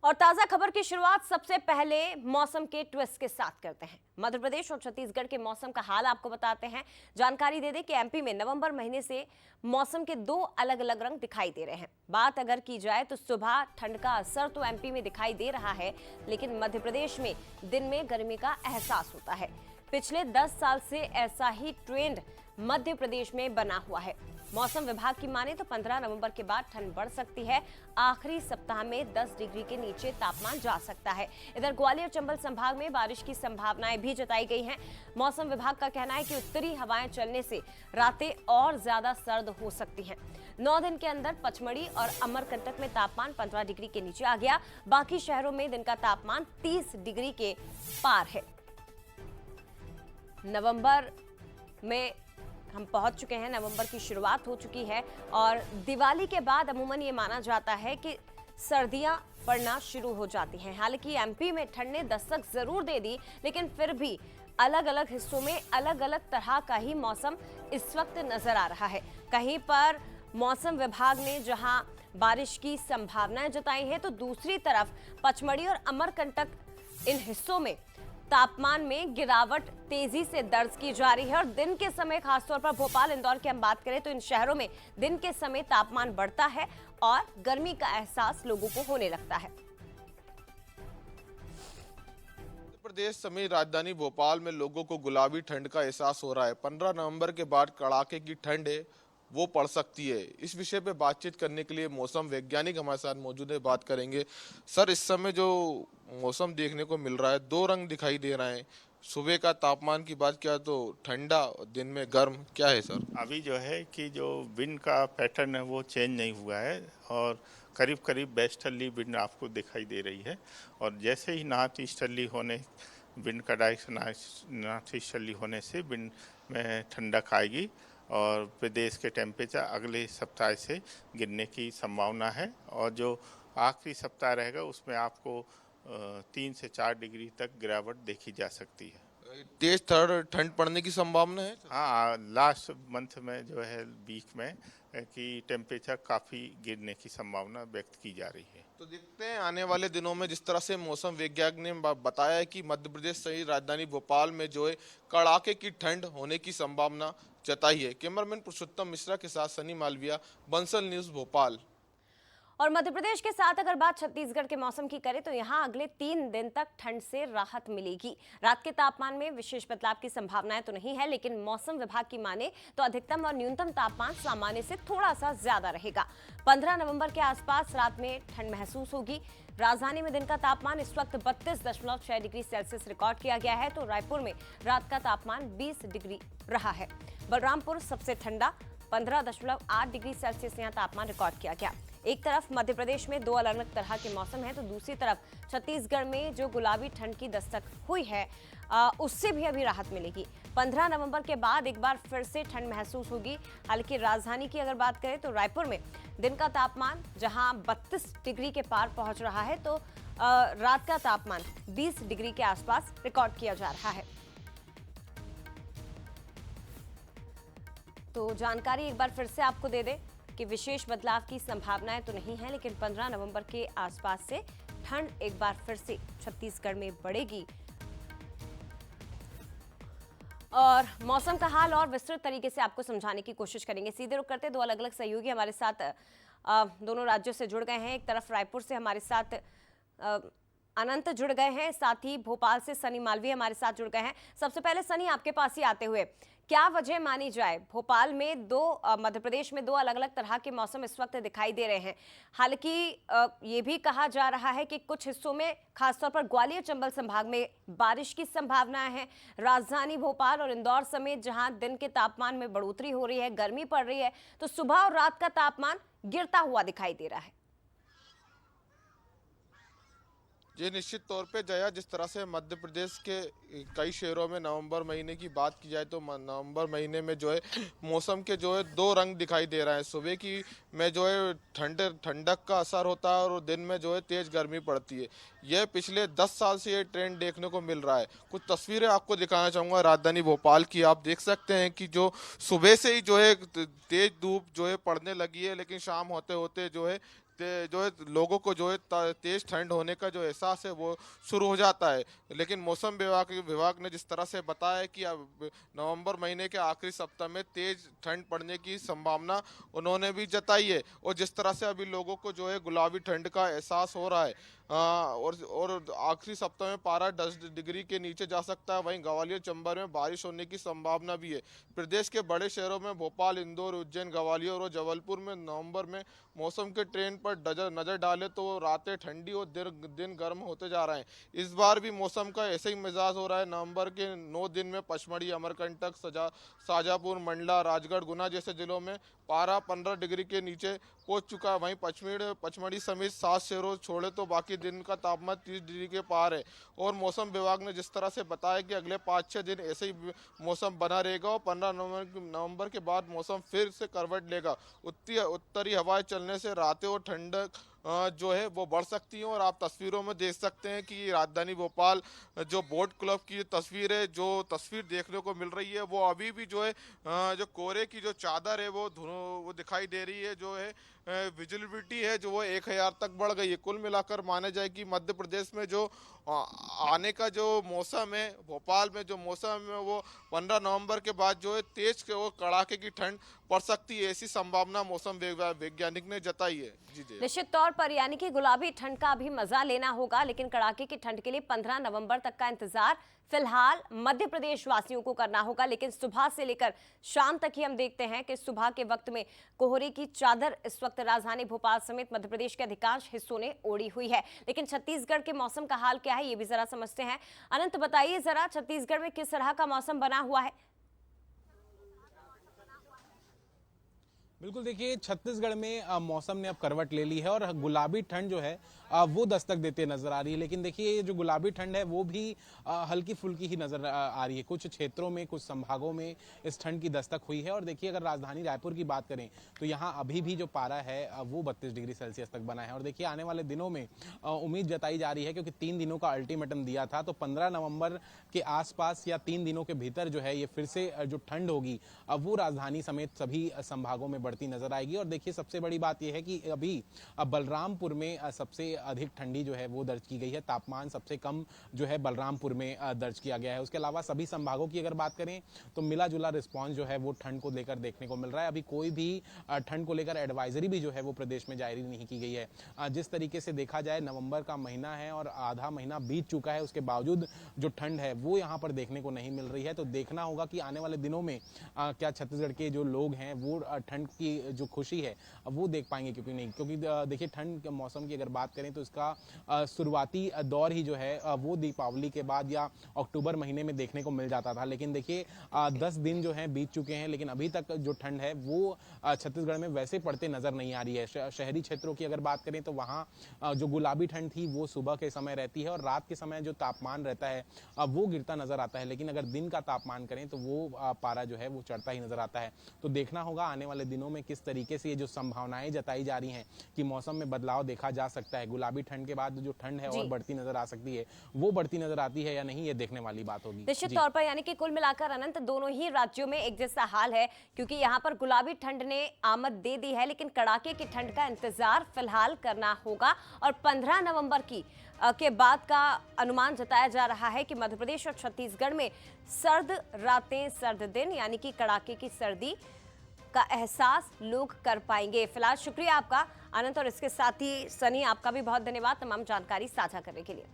और ताजा खबर की शुरुआत सबसे पहले मौसम के ट्विस्ट के साथ करते हैं। मध्य प्रदेश और छत्तीसगढ़ के मौसम का हाल आपको बताते हैं। जानकारी दे दें कि एमपी में नवंबर महीने से मौसम के दो अलग अलग रंग दिखाई दे रहे हैं। बात अगर की जाए तो सुबह ठंड का असर तो एमपी में दिखाई दे रहा है, लेकिन मध्य प्रदेश में दिन में गर्मी का एहसास होता है। पिछले 10 साल से ऐसा ही ट्रेंड मध्य प्रदेश में बना हुआ है। मौसम विभाग की माने तो 15 नवंबर के बाद ठंड बढ़ सकती है। आखिरी सप्ताह में 10 डिग्री के नीचे तापमान जा सकता है। इधर ग्वालियर चंबल संभाग में बारिश की संभावनाएं भी जताई गई हैं। मौसम विभाग का कहना है कि उत्तरी हवाएं चलने से रातें और ज्यादा सर्द हो सकती हैं। 9 दिन के अंदर पचमढ़ी और अमरकंटक में तापमान 15 डिग्री के नीचे आ गया। बाकी शहरों में दिन का तापमान 30 डिग्री के पार है। नवंबर में हम पहुंच चुके हैं, नवंबर की शुरुआत हो चुकी है और दिवाली के बाद अमूमन ये माना जाता है कि सर्दियां पड़ना शुरू हो जाती हैं। हालांकि एमपी में ठंड ने दस्तक जरूर दे दी, लेकिन फिर भी अलग अलग हिस्सों में अलग अलग तरह का ही मौसम इस वक्त नजर आ रहा है। कहीं पर मौसम विभाग ने जहां बारिश की संभावनाएं जताई हैं, तो दूसरी तरफ पचमढ़ी और अमरकंटक इन हिस्सों में तापमान में गिरावट तेजी से दर्ज की जा रही है। और दिन के समय खासतौर पर भोपाल, इंदौर की हम बात करें तो इन शहरों में दिन के समय तापमान बढ़ता है और गर्मी का एहसास लोगों को होने लगता है। मध्य प्रदेश समेत राजधानी भोपाल में लोगों को गुलाबी ठंड का एहसास हो रहा है। 15 नवंबर के बाद कड़ाके की ठंड है वो पड़ सकती है। इस विषय पे बातचीत करने के लिए मौसम वैज्ञानिक हमारे साथ मौजूद है, बात करेंगे। सर, इस समय जो मौसम देखने को मिल रहा है, दो रंग दिखाई दे रहे हैं। सुबह का तापमान की बात किया तो ठंडा, दिन में गर्म, क्या है सर? अभी जो है कि जो विंड का पैटर्न है वो चेंज नहीं हुआ है और करीब करीब वेस्टर्ली विंड आपको दिखाई दे रही है। और जैसे ही नॉर्थ ईस्टर्ली होने विंड का डायरेक्शन नॉर्थ ईस्टर्ली होने से विंड में ठंडक आएगी और प्रदेश के टेम्परेचर अगले सप्ताह से गिरने की संभावना है। और जो आखिरी सप्ताह रहेगा उसमें आपको 3 से 4 डिग्री तक गिरावट देखी जा सकती है। तेज ठंड पड़ने की संभावना है? हाँ, लास्ट मंथ में जो है वीक में कि टेम्परेचर काफ़ी गिरने की संभावना व्यक्त की जा रही है। तो देखते हैं आने वाले दिनों में, जिस तरह से मौसम वैज्ञानिक ने बताया है कि मध्य प्रदेश सहित राजधानी भोपाल में जो है कड़ाके की ठंड होने की संभावना जताई है। कैमरामैन पुरुषोत्तम मिश्रा के साथ सनी मालविया, बंसल न्यूज भोपाल। और मध्य प्रदेश के साथ अगर बात छत्तीसगढ़ के मौसम की करें तो यहां अगले 3 दिन तक ठंड से राहत मिलेगी। रात के तापमान में विशेष बदलाव की संभावनाएं तो नहीं है, लेकिन मौसम विभाग की माने तो अधिकतम और न्यूनतम तापमान सामान्य से थोड़ा सा ज्यादा रहेगा। 15 नवंबर के आसपास रात में ठंड महसूस होगी। राजधानी में दिन का तापमान इस वक्त 32.6 डिग्री सेल्सियस रिकॉर्ड किया गया है, तो रायपुर में रात का तापमान 20 डिग्री रहा है। बलरामपुर सबसे ठंडा 15.8 डिग्री सेल्सियस यहाँ तापमान रिकॉर्ड किया गया। एक तरफ मध्य प्रदेश में दो अलग अलग तरह के मौसम है, तो दूसरी तरफ छत्तीसगढ़ में जो गुलाबी ठंड की दस्तक हुई है उससे भी अभी राहत मिलेगी। 15 नवंबर के बाद एक बार फिर से ठंड महसूस होगी। हालांकि राजधानी की अगर बात करें तो रायपुर में दिन का तापमान जहां 32 डिग्री के पार पहुंच रहा है, तो रात का तापमान 20 डिग्री के आसपास रिकॉर्ड किया जा रहा है। तो जानकारी एक बार फिर से आपको दे दें कि विशेष बदलाव की संभावनाएं तो नहीं है, लेकिन 15 नवंबर के आसपास से ठंड एक बार फिर से छत्तीसगढ़ में बढ़ेगी। और मौसम का हाल और विस्तृत तरीके से आपको समझाने की कोशिश करेंगे। सीधे रुक करते दो अलग अलग सहयोगी हमारे साथ दोनों राज्यों से जुड़ गए हैं। एक तरफ रायपुर से हमारे साथ अनंत जुड़ गए हैं, साथ ही भोपाल से सनी मालवी हमारे साथ जुड़ गए हैं। सबसे पहले सनी, आपके पास ही आते हुए, क्या वजह मानी जाए भोपाल में मध्य प्रदेश में दो अलग अलग तरह के मौसम इस वक्त दिखाई दे रहे हैं? हालांकि ये भी कहा जा रहा है कि कुछ हिस्सों में खासतौर पर ग्वालियर चंबल संभाग में बारिश की संभावना है। राजधानी भोपाल और इंदौर समेत जहां दिन के तापमान में बढ़ोतरी हो रही है, गर्मी पड़ रही है, तो सुबह और रात का तापमान गिरता हुआ दिखाई दे रहा है। ये निश्चित तौर पे जया, जिस तरह से मध्य प्रदेश के कई शहरों में नवंबर महीने की बात की जाए तो नवंबर महीने में जो है मौसम के जो है दो रंग दिखाई दे रहे हैं। सुबह की में जो है ठंडक का असर होता है और दिन में जो है तेज गर्मी पड़ती है। यह पिछले 10 साल से ये ट्रेंड देखने को मिल रहा है। कुछ तस्वीरें आपको दिखाना चाहूँगा राजधानी भोपाल की। आप देख सकते हैं कि जो सुबह से ही जो है तेज धूप जो है पड़ने लगी है, लेकिन शाम होते होते जो है जो है लोगों को जो है तेज ठंड होने का जो एहसास है वो शुरू हो जाता है। लेकिन मौसम विभाग ने जिस तरह से बताया है कि अब नवंबर महीने के आखिरी सप्ताह में तेज ठंड पड़ने की संभावना उन्होंने भी जताई है। और जिस तरह से अभी लोगों को जो है गुलाबी ठंड का एहसास हो रहा है, और आखिरी सप्ताह में पारा 10 डिग्री के नीचे जा सकता है। वहीं ग्वालियर चंबल में बारिश होने की संभावना भी है। प्रदेश के बड़े शहरों में भोपाल, इंदौर, उज्जैन, ग्वालियर और जबलपुर में नवंबर में मौसम के ट्रेंड पर नजर डाले तो रातें ठंडी और दिन गर्म होते जा रहे हैं। इस बार भी मौसम का ऐसे ही मिजाज हो रहा है। नवंबर के 9 दिन में पचमढ़ी, अमरकंटक, शाजापुर, मंडला, राजगढ़, गुना जैसे जिलों में पारा 15 डिग्री के नीचे पहुंच चुका है। वहीं पचमढ़ी समेत 7 शहरों छोड़े तो बाकी दिन का तापमान 30 डिग्री के पार है। और मौसम विभाग ने जिस तरह से बताया कि अगले 5-6 दिन ऐसे ही मौसम बना रहेगा और 15 नवंबर के बाद मौसम फिर से करवट लेगा। उत्तरी हवाएं चलने से रातें और ठंडक जो है वो बढ़ सकती है। और आप तस्वीरों में देख सकते हैं कि राजधानी भोपाल जो बोट क्लब की तस्वीर है, जो तस्वीर देखने को मिल रही है वो अभी भी जो है जो कोहरे की जो चादर है वो दिखाई दे रही है। जो है विजिबिलिटी है जो वो 1000 तक बढ़ गई है। कुल मिलाकर माने जाए कि मध्य प्रदेश में जो आने का जो मौसम है, भोपाल में जो मौसम है वो 15 नवंबर के बाद जो है तेज और कड़ाके की ठंड पड़ सकती है, ऐसी संभावना मौसम वैज्ञानिक ने जताई है। जी निश्चित तौर पर यानी कि गुलाबी ठंड का अभी मजा लेना होगा, लेकिन कड़ाके की ठंड के लिए 15 नवंबर तक का इंतजार फिलहाल मध्य प्रदेश वासियों को करना होगा। लेकिन सुबह से लेकर शाम तक ही हम देखते हैं कि सुबह के वक्त में कोहरे की चादर इस वक्त राजधानी भोपाल समेत मध्य प्रदेश के अधिकांश हिस्सों ने ओढ़ी हुई है। लेकिन छत्तीसगढ़ के मौसम का हाल क्या है ये भी जरा समझते हैं। अनंत, बताइए जरा छत्तीसगढ़ में किस तरह का मौसम बना हुआ है। बिल्कुल, देखिए छत्तीसगढ़ में मौसम ने अब करवट ले ली है और गुलाबी ठंड जो है वो दस्तक देते नजर आ रही है। लेकिन देखिए ये जो गुलाबी ठंड है वो भी हल्की फुल्की ही नजर आ रही है। कुछ क्षेत्रों में, कुछ संभागों में इस ठंड की दस्तक हुई है। और देखिए अगर राजधानी रायपुर की बात करें तो यहाँ अभी भी जो पारा है वो 32 डिग्री सेल्सियस तक बना है। और देखिए आने वाले दिनों में उम्मीद जताई जा रही है, क्योंकि 3 दिनों का अल्टीमेटम दिया था, तो 15 नवंबर के आसपास या 3 दिनों के भीतर जो है ये फिर से जो ठंड होगी अब वो राजधानी समेत सभी संभागों में बढ़ती नजर आएगी। और देखिए सबसे बड़ी बात यह है कि अभी बलरामपुर में सबसे अधिक ठंडी जो है वो दर्ज की गई है। तापमान सबसे कम जो है बलरामपुर में दर्ज किया गया है। उसके अलावा सभी संभागों की अगर बात करें तो मिला जुला रिस्पॉन्स जो है वो ठंड को लेकर देखने को मिल रहा है। अभी कोई भी ठंड को लेकर एडवाइजरी भी जो है वो प्रदेश में जारी नहीं की गई है। जिस तरीके से देखा जाए नवंबर का महीना है और आधा महीना बीत चुका है, उसके बावजूद जो ठंड है वो यहाँ पर देखने को नहीं मिल रही है। तो देखना होगा कि आने वाले दिनों में क्या छत्तीसगढ़ के जो लोग हैं वो ठंड की जो खुशी है वो देख पाएंगे, क्योंकि नहीं, क्योंकि देखिए ठंड के मौसम की अगर बात करें तो इसका शुरुआती दौर ही जो है वो दीपावली के बाद या अक्टूबर महीने में देखने को मिल जाता था। लेकिन देखिए 10 दिन जो है बीत चुके हैं, लेकिन अभी तक जो ठंड है वो छत्तीसगढ़ में वैसे पड़ते नजर नहीं आ रही है। शहरी क्षेत्रों की अगर बात करें तो वहाँ जो गुलाबी ठंड थी वो सुबह के समय रहती है और रात के समय जो तापमान रहता है वो गिरता नजर आता है। लेकिन अगर दिन का तापमान करें तो वो पारा जो है वो चढ़ता ही नजर आता है। तो देखना होगा आने वाले दिनों में किस तरीके से ये जो संभावनाएं जताई जा रही हैं कि मौसम में बदलाव देखा जा सकता है, गुलाबी ठंड के बाद जो ठंड है और बढ़ती नजर आ सकती है, वो बढ़ती नजर आती है या नहीं, ये देखने वाली बात होगी। निश्चित तौर पर यानी कि कुल मिलाकर अनंत दोनों ही राज्यों में एक जैसा हाल है, क्योंकि यहाँ पर गुलाबी ठंड ने आमद दे दी है, लेकिन कड़ाके की ठंड का इंतजार फिलहाल करना होगा। और 15 नवंबर के बाद का अनुमान जताया जा रहा है कि मध्य प्रदेश और छत्तीसगढ़ में सर्द रातें, सर्द दिन यानी कि कड़ाके की सर्दी का एहसास लोग कर पाएंगे। फिलहाल शुक्रिया आपका अनंत, और इसके साथ ही सनी आपका भी बहुत धन्यवाद तमाम जानकारी साझा करने के लिए।